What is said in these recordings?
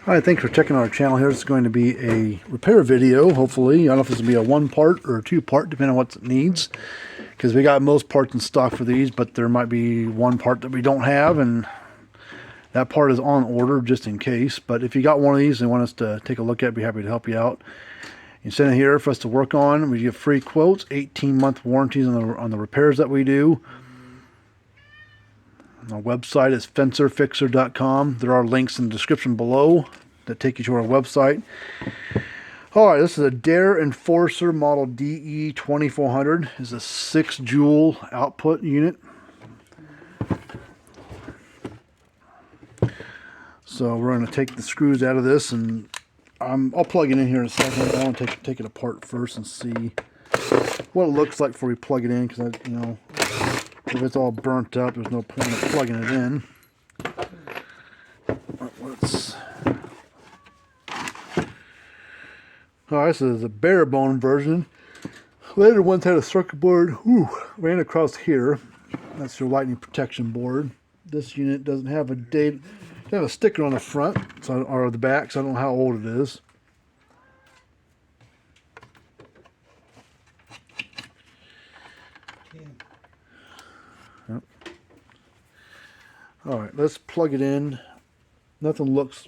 Alright, thanks for checking out our channel here. This is going to be a repair video, hopefully. I don't know if this will be a one part or a two part, depending on what it needs. Because we got most parts in stock for these, but there might be one part that we don't have, and that part is on order just in case. But if you got one of these and want us to take a look at it, I'd be happy to help you out. You send it here for us to work on. We give free quotes, 18-month warranties on the repairs that we do. Our website is fencerfixer.com. There are links in the description below that take you to our website. Alright, this is a Dare Enforcer model DE2400. It's a 6-joule output unit. So we're going to take the screws out of this, and I'll plug it in here in a second. I want to take it apart first and see what it looks like before we plug it in, because you know, if it's all burnt up, there's no point of plugging it in. Alright, this is a bare bone version. Later ones had a circuit board, ran across here. That's your lightning protection board. This unit doesn't have a date. They have a sticker on the front, or the back, so I don't know how old it is. Yep. Alright, let's plug it in. Nothing looks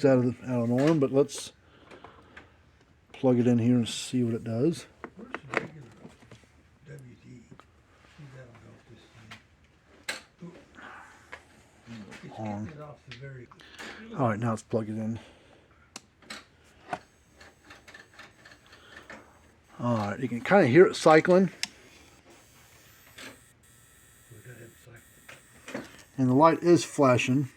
out of norm, but let's plug it in here and see what it does. Alright, now let's plug it in. Alright, you can kind of hear it cycling. And the light is flashing,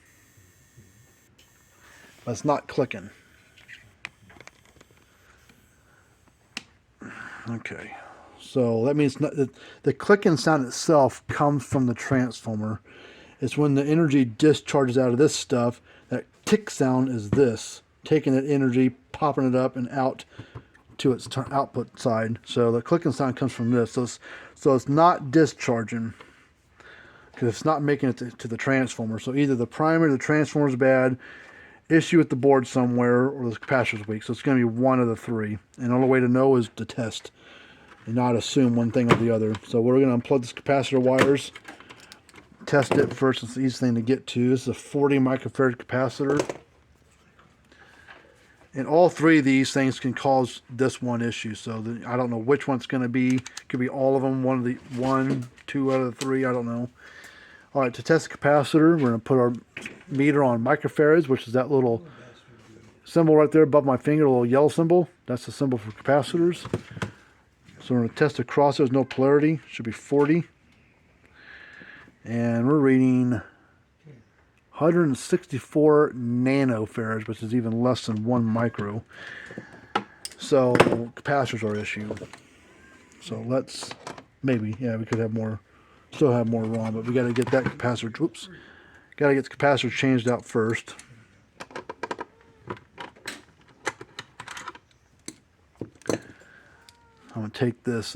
but it's not clicking. Okay, so that means the clicking sound itself comes from the transformer. It's when the energy discharges out of this stuff, that tick sound is this, taking that energy, popping it up and out to its output side. So the clicking sound comes from this. So it's not discharging, because it's not making it to the transformer. So either the primer or the transformer is bad, issue with the board somewhere, or the capacitor is weak. So it's going to be one of the three. And the only way to know is to test and not assume one thing or the other. So we're going to unplug this capacitor wires. Test it first. It's the easiest thing to get to. This is a 40 microfarad capacitor. And all three of these things can cause this one issue. So I don't know which one it's going to be. It could be all of them. One, two out of the three. I don't know. All right, to test the capacitor, we're going to put our meter on microfarads, which is that little symbol right there above my finger, a little yellow symbol. That's the symbol for capacitors. So we're going to test across. There's no polarity. It should be 40. And we're reading 164 nanofarads, which is even less than 1 micro. So capacitors are our issue. So let's, maybe, yeah, we could have more, still have more ROM, but we got to get that capacitor, got to get the capacitor changed out first. I'm going to take this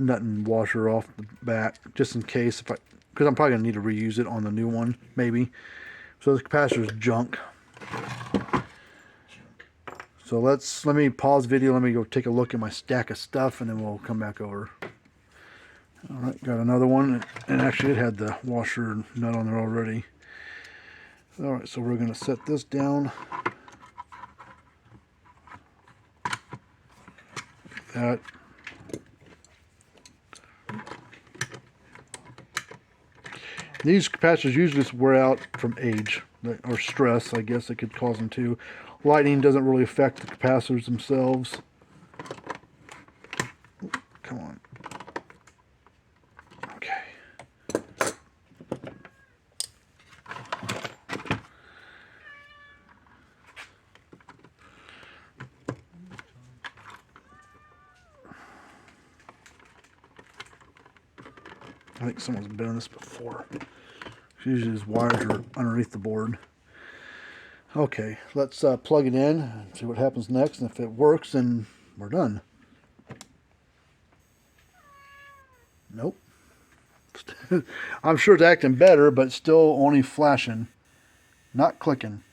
nut and washer off the back, just in case, because I'm probably going to need to reuse it on the new one, maybe. So the capacitor is junk. So let me pause the video, let me go take a look at my stack of stuff, and then we'll come back over. Alright, got another one, and actually it had the washer nut on there already. Alright, so we're going to set this down. That. These capacitors usually just wear out from age, or stress, I guess it could cause them to. Lightning doesn't really affect the capacitors themselves. Come on. Okay. I think someone's been on this before. Usually these wires are underneath the board. Okay, let's plug it in and see what happens next. And if it works, then we're done. Nope. I'm sure it's acting better, but still only flashing, not clicking.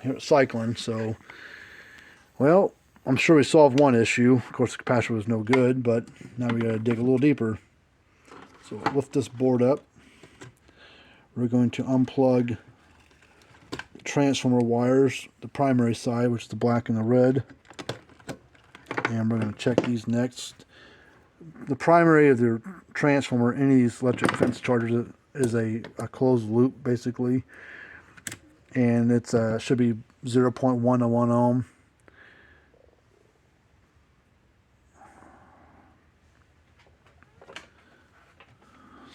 Here it's cycling, so, well, I'm sure we solved one issue. Of course, the capacitor was no good, but now we got to dig a little deeper. So lift this board up. We're going to unplug the transformer wires, the primary side, which is the black and the red. And we're going to check these next. The primary of the transformer, any of these electric fence chargers, is a closed loop, basically. And it's should be 0.1 to 1 ohm.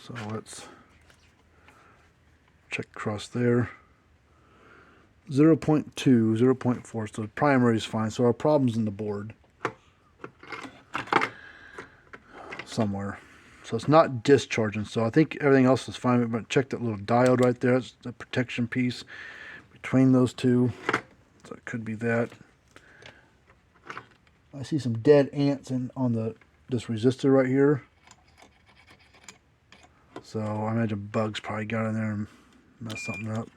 So let's check across there. 0.2, 0.4, so the primary is fine. So our problem's in the board somewhere. So it's not discharging. So I think everything else is fine. We're going to check that little diode right there. It's the protection piece between those two. So it could be that. I see some dead ants on this resistor right here. So I imagine bugs probably got in there and messed something up.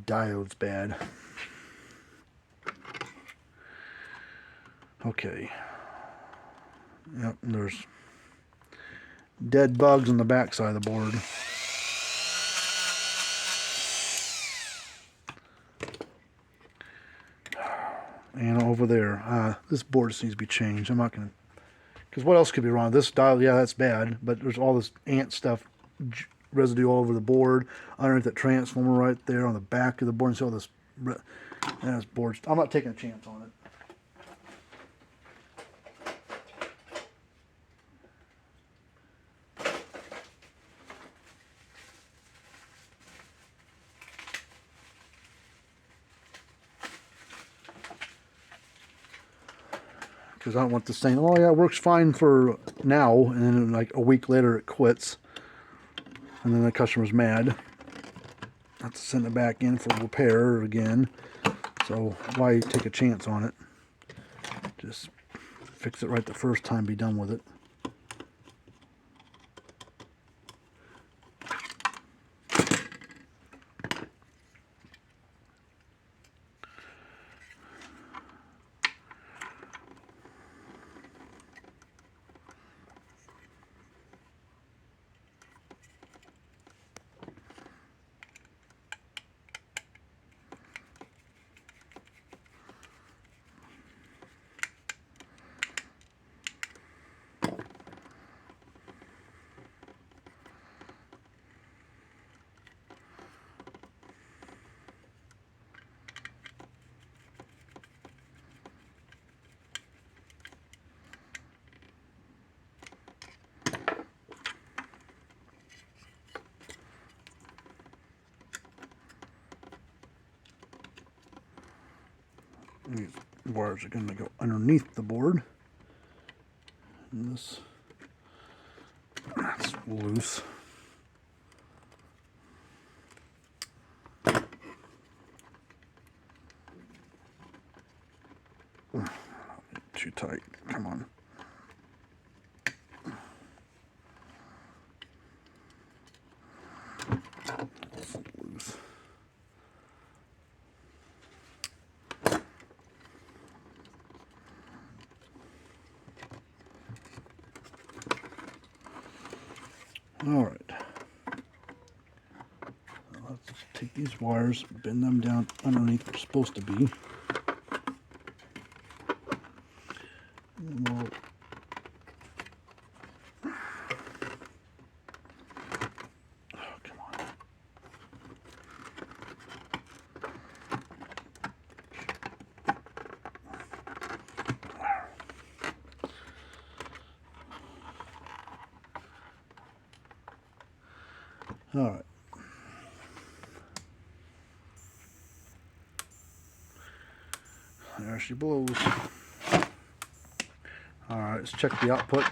Diode's bad. Okay. Yep, there's dead bugs on the back side of the board. And over there, this board just needs to be changed. I'm not going to, because what else could be wrong? This dial, yeah, that's bad, but there's all this ant stuff, residue all over the board, underneath that transformer right there on the back of the board. And see all this, this board. I'm not taking a chance on it. Because I don't want this saying, oh yeah, it works fine for now, and then like a week later it quits, and then the customer's mad. I have to send it back in for repair again. So why take a chance on it? Just fix it right the first time, be done with it. These wires are going to go underneath the board. And that's loose. Too tight. Come on. It's loose. All right. Let's just take these wires, bend them down underneath where they're supposed to be. And we'll all right. There she blows. All right, let's check the output.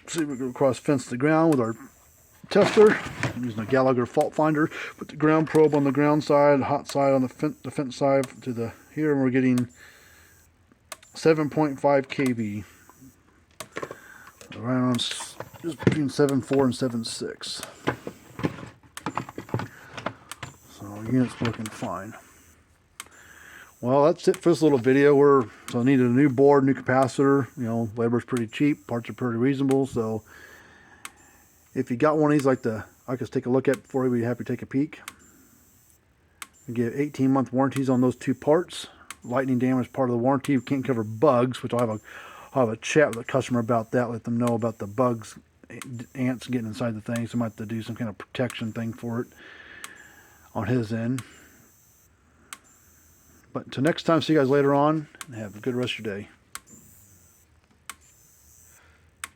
See, we go across fence to the ground with our tester. I'm using a Gallagher fault finder. Put the ground probe on the ground side, hot side on the fence side to the here, and we're getting 7.5 kV. Right on, just between 7.4 and 7.6. So unit's working fine. Well, that's it for this little video. So I needed a new board, new capacitor. You know, labor's pretty cheap, parts are pretty reasonable. So if you got one of these, I could take a look at before we'd be happy to take a peek. We get 18-month warranties on those two parts. Lightning damage part of the warranty. We can't cover bugs, which I'll have a chat with the customer about that. Let them know about the bugs, ants getting inside the thing. So I might have to do some kind of protection thing for it on his end. But until next time, see you guys later on, and have a good rest of your day.